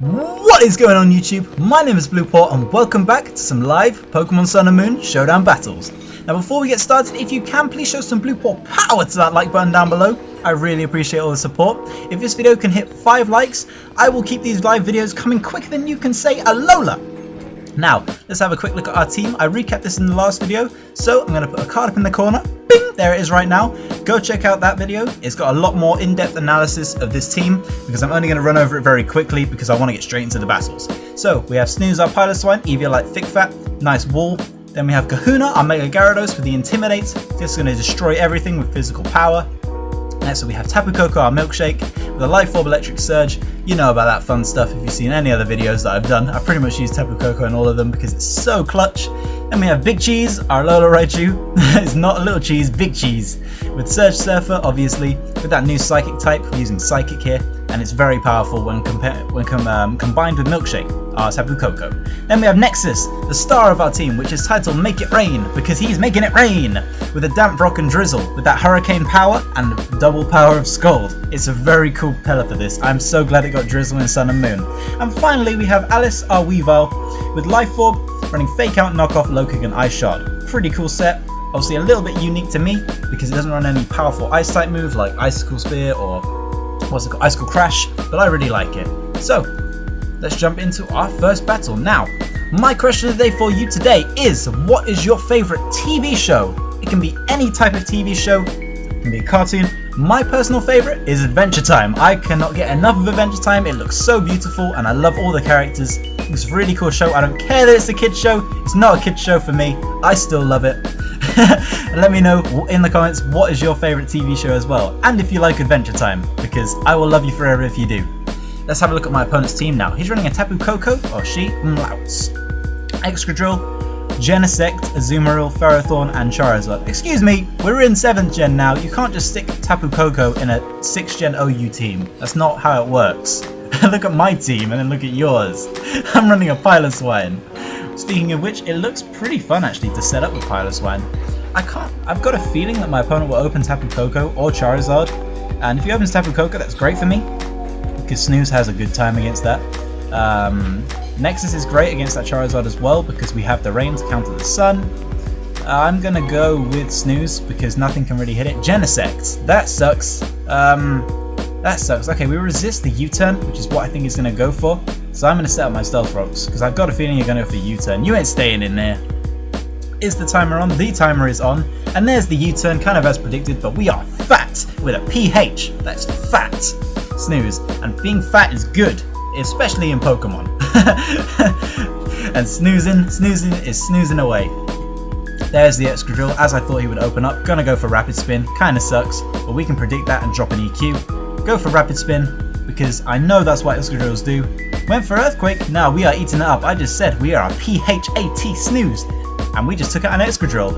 What is going on YouTube? My name is BluePaw and welcome back to some live Pokemon Sun and Moon Showdown battles. Now before we get started, if you can please show some BluePaw power to that like button down below. I really appreciate all the support. If this video can hit 5 likes, I will keep these live videos coming quicker than you can say Alola. Now, let's have a quick look at our team. I recapped this in the last video, so I'm going to put a card up in the corner. Bing! There it is right now. Go check out that video. It's got a lot more in-depth analysis of this team, because I'm only going to run over it very quickly because I want to get straight into the battles. So, we have Snooze, our Piloswine, Eviolite, Thick Fat, nice wall. Then we have Kahuna, our Mega Gyarados with the Intimidate. This is going to destroy everything with physical power. Next we have Tapu Koko, our Milkshake, with a Life Orb Electric Surge. You know about that fun stuff if you've seen any other videos that I've done. I pretty much use Tapu Koko in all of them because it's so clutch. Then we have Big Cheese, our Alola Raichu. It's not a little cheese, Big Cheese. With Surge Surfer, obviously, with that new Psychic type, we're using Psychic here. And it's very powerful when combined with Milkshake, our Tapu Koko. Then we have Nexus, the star of our team, which is titled Make It Rain, because he's making it rain! With a Damp Rock and Drizzle, with that Hurricane power and double power of Scald. It's a very cool pillar for this. I'm so glad it got Drizzle in Sun and Moon. And finally we have Alice, our Weavile, with Life Orb, running Fake Out, Knockoff, Lokick and Ice Shard. Pretty cool set. Obviously a little bit unique to me, because it doesn't run any powerful Ice type moves like Icicle Spear or what's it called? Icicle Crash, but I really like it. So, let's jump into our first battle. Now, my question of the day for you today is, what is your favourite TV show? It can be any type of TV show, it can be a cartoon. My personal favourite is Adventure Time. I cannot get enough of Adventure Time. It looks so beautiful and I love all the characters. It's a really cool show. I don't care that it's a kid's show. It's not a kid's show for me. I still love it. And let me know in the comments what is your favourite TV show as well, and if you like Adventure Time, because I will love you forever if you do. Let's have a look at my opponent's team now. He's running a Tapu Koko, or she, Mlouts, Excadrill, Genesect, Azumarill, Ferrothorn and Charizard. Excuse me, we're in 7th gen now. You can't just stick Tapu Koko in a 6th gen OU team. That's not how it works. Look at my team and then look at yours. I'm running a Piloswine. Speaking of which, it looks pretty fun actually to set up with Piloswine. I've got a feeling that my opponent will open Tapu Koko or Charizard, and if he opens Tapu Koko, that's great for me, because Snooze has a good time against that. Nexus is great against that Charizard as well, because we have the rain to counter the sun. I'm gonna go with Snooze, because nothing can really hit it. Genesect, that sucks. That sucks. Okay, we resist the U-turn, which is what I think he's gonna go for. So I'm going to set up my Stealth Rocks, because I've got a feeling you're going to go for U-turn. You ain't staying in there. Is the timer on? The timer is on. And there's the U-turn, kind of as predicted, but we are fat with a PH. That's fat. Snooze. And being fat is good, especially in Pokemon. And snoozing is snoozing away. There's the Excadrill, as I thought he would open up. Gonna go for Rapid Spin. Kinda sucks, but we can predict that and drop an EQ. Go for Rapid Spin, because I know that's what Excadrills do. Went for Earthquake. Now we are eating it up. I just said we are a PHAT Snooze, and we just took out an Excadrill.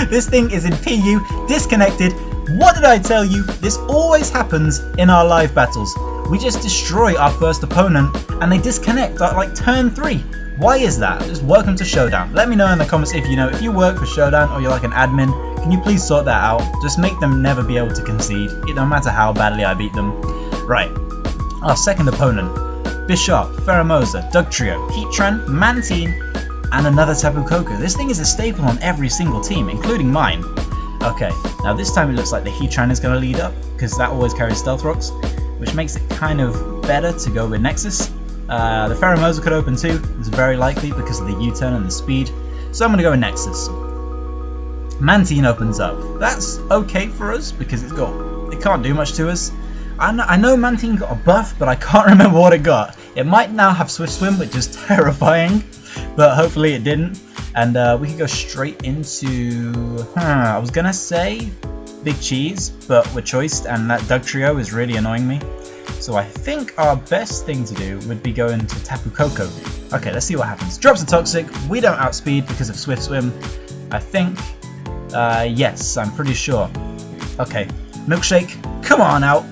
This thing is in PU, disconnected. What did I tell you? This always happens in our live battles. We just destroy our first opponent and they disconnect at like turn 3. Why is that? Just welcome to Showdown. Let me know in the comments if you know. If you work for Showdown or you're like an admin, can you please sort that out? Just make them never be able to concede, no matter how badly I beat them. Right, our second opponent. Bisharp, Pheromosa, Dugtrio, Heatran, Mantine, and another Tapu Koko. This thing is a staple on every single team, including mine. Okay, now this time it looks like the Heatran is going to lead up, because that always carries Stealth Rocks, which makes it kind of better to go with Nexus. The Pheromosa could open too, it's very likely because of the U-turn and the speed, so I'm going to go with Nexus. Mantine opens up. That's okay for us, because it can't do much to us. I know Mantine got a buff, but I can't remember what it got. It might now have Swift Swim, which is terrifying, but hopefully it didn't. And we can go straight into, I was gonna say Big Cheese, but we're choiced, and that Dugtrio is really annoying me. So I think our best thing to do would be going to Tapu Koko. Okay, let's see what happens. Drops a Toxic. We don't outspeed because of Swift Swim. I think, yes, I'm pretty sure. Okay, Milkshake, come on out.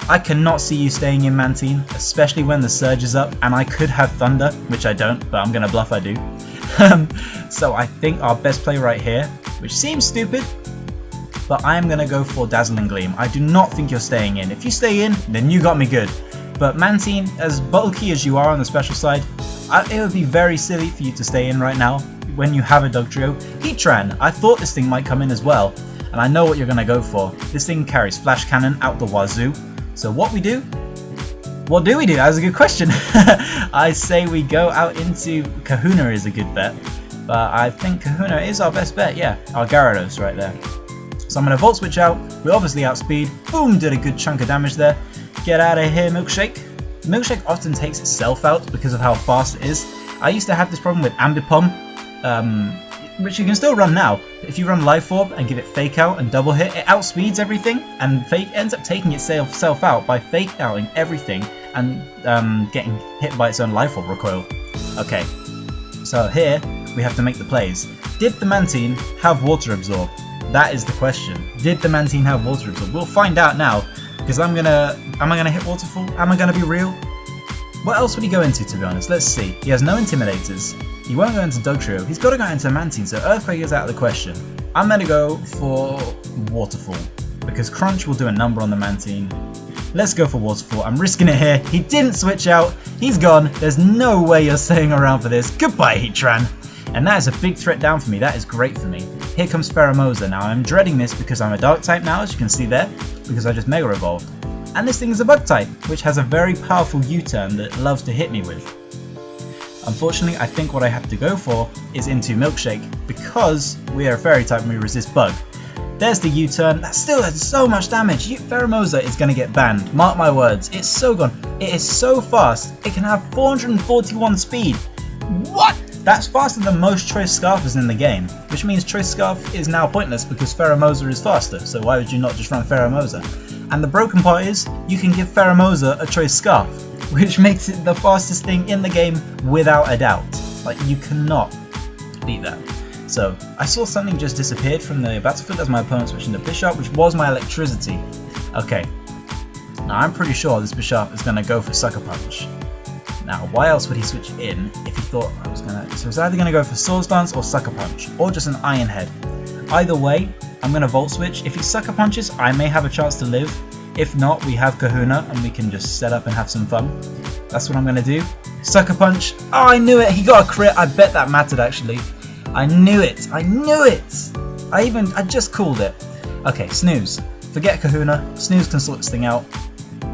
I cannot see you staying in Mantine, especially when the Surge is up, and I could have Thunder, which I don't, but I'm going to bluff I do. So I think our best play right here, which seems stupid, but I am going to go for Dazzling Gleam. I do not think you're staying in. If you stay in, then you got me good. But Mantine, as bulky as you are on the special side, it would be very silly for you to stay in right now when you have a Dugtrio. Heatran, I thought this thing might come in as well, and I know what you're going to go for. This thing carries Flash Cannon out the wazoo. So what we do? What do we do? That was a good question. I say we go out into Kahuna is a good bet, but I think Kahuna is our best bet. Yeah, our Gyarados right there. So I'm going to Volt Switch out. We obviously outspeed. Boom, did a good chunk of damage there. Get out of here, Milkshake. Milkshake often takes itself out because of how fast it is. I used to have this problem with Ambipom, which you can still run now. If you run Life Orb and give it Fake Out and double hit, it outspeeds everything and ends up taking itself out by fake outing everything and getting hit by its own Life Orb recoil. Okay, so here we have to make the plays. Did the Mantine have Water Absorb? That is the question. Did the Mantine have Water Absorb? We'll find out now, because am I gonna hit Waterfall? Am I gonna be real? What else would he go into, to be honest? Let's see. He has no Intimidators. He won't go into Dugtrio. He's got to go into Mantine, so Earthquake is out of the question. I'm going to go for Waterfall, because Crunch will do a number on the Mantine. Let's go for Waterfall. I'm risking it here. He didn't switch out. He's gone. There's no way you're staying around for this. Goodbye, Heatran. And that is a big threat down for me. That is great for me. Here comes Pheromosa. Now, I'm dreading this because I'm a Dark type now, as you can see there, because I just Mega Evolved. And this thing is a Bug type, which has a very powerful U-turn that it loves to hit me with. Unfortunately, I think what I have to go for is into Milkshake, because we are a Fairy type and we resist Bug. There's the U-turn. That still has so much damage. Pheromosa is going to get banned. Mark my words. It's so gone. It is so fast. It can have 441 speed. What? That's faster than most Choice Scarfers in the game, which means Choice Scarf is now pointless because Pheromosa is faster, so why would you not just run Pheromosa? And the broken part is, you can give Pheromosa a Choice Scarf, which makes it the fastest thing in the game without a doubt. Like, you cannot beat that. So, I saw something just disappeared from the battlefield as my opponent switched into Bisharp, which was my electricity. Okay, now I'm pretty sure this Bisharp is going to go for Sucker Punch. Now, why else would he switch in if he thought I was going to... So he's either going to go for Swords Dance or Sucker Punch, or just an Iron Head. Either way, I'm going to Volt Switch. If he Sucker Punches, I may have a chance to live. If not, we have Kahuna and we can just set up and have some fun. That's what I'm going to do. Sucker Punch. Oh, I knew it. He got a crit. I bet that mattered, actually. I knew it. I knew it. I just called it. Okay, Snooze. Forget Kahuna. Snooze can sort this thing out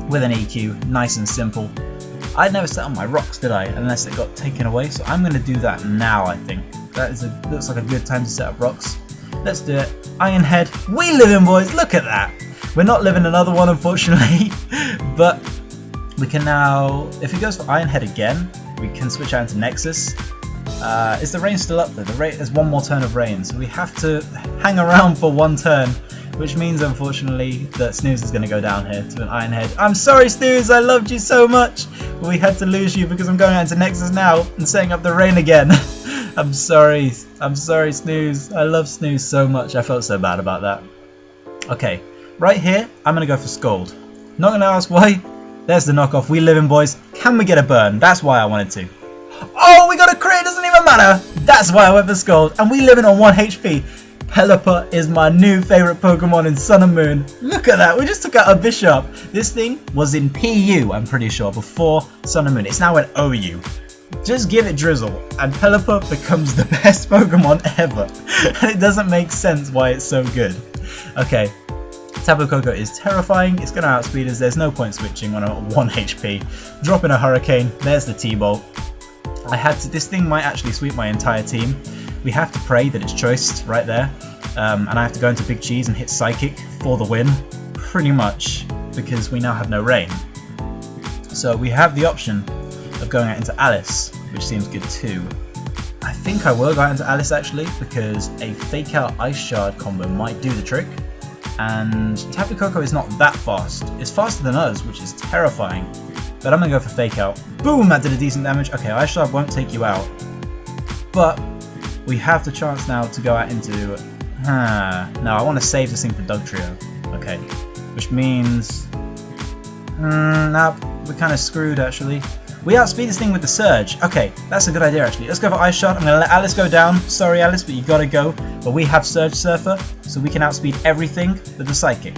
with an EQ. Nice and simple. I'd never set on my rocks, did I? Unless it got taken away. So I'm going to do that now, I think. Looks like a good time to set up rocks. Let's do it. Iron Head. We live in, boys. Look at that. We're not living another one, unfortunately. But we can now... If he goes for Iron Head again, we can switch out into Nexus. Is the rain still up there? There's one more turn of rain. So we have to hang around for one turn. Which means, unfortunately, that Snooze is going to go down here to an Iron Head. I'm sorry, Snooze. I loved you so much. But we had to lose you because I'm going out into Nexus now and setting up the rain again. I'm sorry. I'm sorry, Snooze. I love Snooze so much. I felt so bad about that. Okay. Right here, I'm going to go for Scold. Not going to ask why. There's the knockoff. We live in, boys. Can we get a burn? That's why I wanted to. Oh, we got a crit. It doesn't even matter. That's why I went for Scold. And we live in on 1 HP. Pelipper is my new favourite Pokemon in Sun and Moon. Look at that. We just took out a Bisharp. This thing was in PU, I'm pretty sure, before Sun and Moon. It's now in OU. Just give it Drizzle, and Pelipper becomes the best Pokemon ever. And it doesn't make sense why it's so good. Okay. Tapu Koko is terrifying. It's going to outspeed us. There's no point switching on a 1 HP. Drop in a Hurricane. There's the T-Bolt. This thing might actually sweep my entire team. We have to pray that it's choiced right there. And I have to go into Big Cheese and hit Psychic for the win. Pretty much. Because we now have no rain. So we have the option of going out into Alice, which seems good too. I think I will go out into Alice actually, because a Fake Out Ice Shard combo might do the trick. And Tapu Koko is not that fast. It's faster than us, which is terrifying. But I'm going to go for Fake Out. Boom! That did a decent damage. Okay, Ice Shard won't take you out. But we have the chance now to go out into... No, I want to save this thing for Dugtrio. Okay. Which means... nah, we're kind of screwed actually. We outspeed this thing with the Surge. Okay, that's a good idea actually. Let's go for Ice Shot. I'm going to let Alice go down. Sorry Alice, but you got to go. But we have Surge Surfer, so we can outspeed everything with the Psychic.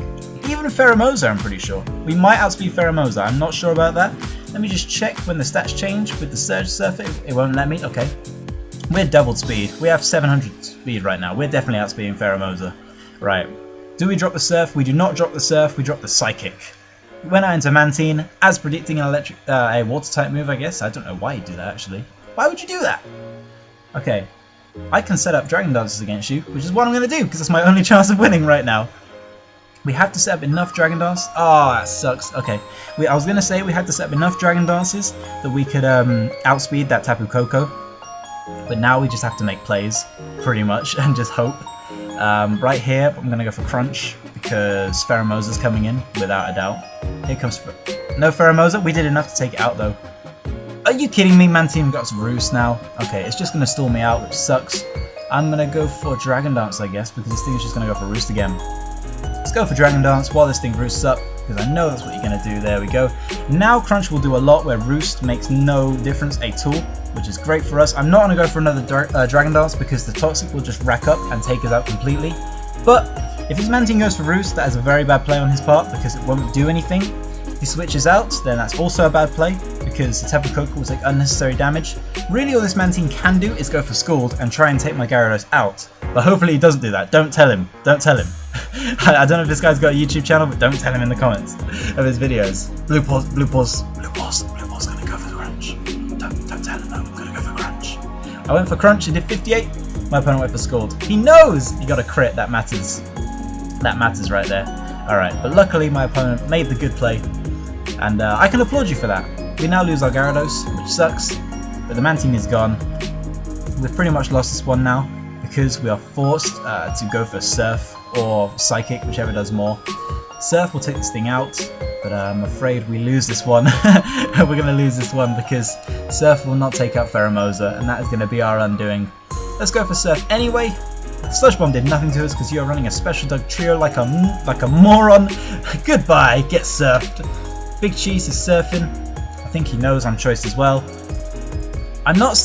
Even Pheromosa, I'm pretty sure. We might outspeed Pheromosa, I'm not sure about that. Let me just check when the stats change with the Surge Surf. It won't let me. Okay. We're doubled speed. We have 700 speed right now. We're definitely outspeeding Pheromosa. Right. Do we drop the Surf? We do not drop the Surf. We drop the Psychic. We went out into Mantine, as predicting an a Water type move, I guess. I don't know why you do that, actually. Why would you do that? Okay. I can set up Dragon Dances against you, which is what I'm going to do, because it's my only chance of winning right now. We have to set up enough Dragon Dance. Oh, that sucks. Okay. I was going to say we had to set up enough Dragon Dances that we could outspeed that Tapu Koko. But now we just have to make plays, pretty much, and just hope. Right here, I'm going to go for Crunch, because Pheromosa's coming in, without a doubt. Here comes... No Pheromosa? We did enough to take it out, though. Are you kidding me? Mantine got some Roost now. Okay, it's just going to stall me out, which sucks. I'm going to go for Dragon Dance, I guess, because this thing is just going to go for Roost again. Let's go for Dragon Dance while this thing roosts up, because I know that's what you're going to do. There we go. Now Crunch will do a lot where Roost makes no difference at all, which is great for us. I'm not going to go for another Dragon Dance because the Toxic will just rack up and take us out completely. But if his Mantine goes for Roost, that is a very bad play on his part because it won't do anything. If he switches out, then that's also a bad play because the Tapu Koko will take unnecessary damage. Really all this Mantine can do is go for Scald and try and take my Gyarados out. But hopefully he doesn't do that. Don't tell him. Don't tell him. I don't know if this guy's got a YouTube channel, but don't tell him in the comments of his videos. BluePaw's gonna go for the Crunch. Don't tell him that I'm gonna go for Crunch. I went for Crunch, he did 58. My opponent went for Scald. He knows he got a crit, that matters. That matters right there. Alright, but luckily my opponent made the good play. And I can applaud you for that. We now lose our Gyarados, which sucks. But the Mantine is gone. We've pretty much lost this one now because we are forced to go for Surf or Psychic, whichever does more. Surf will take this thing out, but I'm afraid we lose this one. We're going to lose this one because Surf will not take out Pheromosa, and that is going to be our undoing. Let's go for Surf anyway. Sludge Bomb did nothing to us because you're running a Special Dug Trio like a moron. Goodbye, get surfed. Big Cheese is surfing. I think he knows I'm choiced as well. I'm not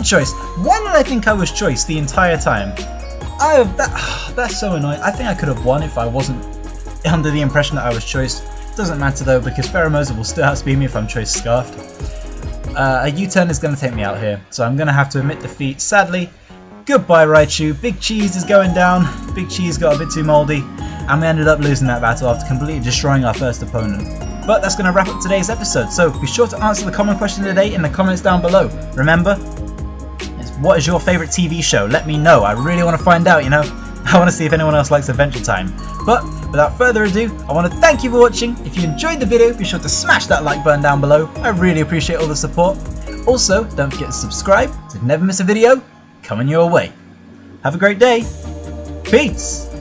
choiced. Why did I think I was choiced the entire time? That's so annoying. I think I could have won if I wasn't under the impression that I was choiced. Doesn't matter though because Pheromosa will still outspeed me if I'm choiced Scarfed. A U-turn is going to take me out here, so I'm going to have to admit defeat. Sadly, goodbye Raichu. Big Cheese is going down. Big Cheese got a bit too mouldy, and we ended up losing that battle after completely destroying our first opponent. But that's going to wrap up today's episode, so be sure to answer the common question today in the comments down below. Remember, what is your favourite TV show? Let me know. I really want to find out, you know. I want to see if anyone else likes Adventure Time. But without further ado, I want to thank you for watching. If you enjoyed the video, be sure to smash that like button down below. I really appreciate all the support. Also, don't forget to subscribe to never miss a video coming your way. Have a great day. Peace.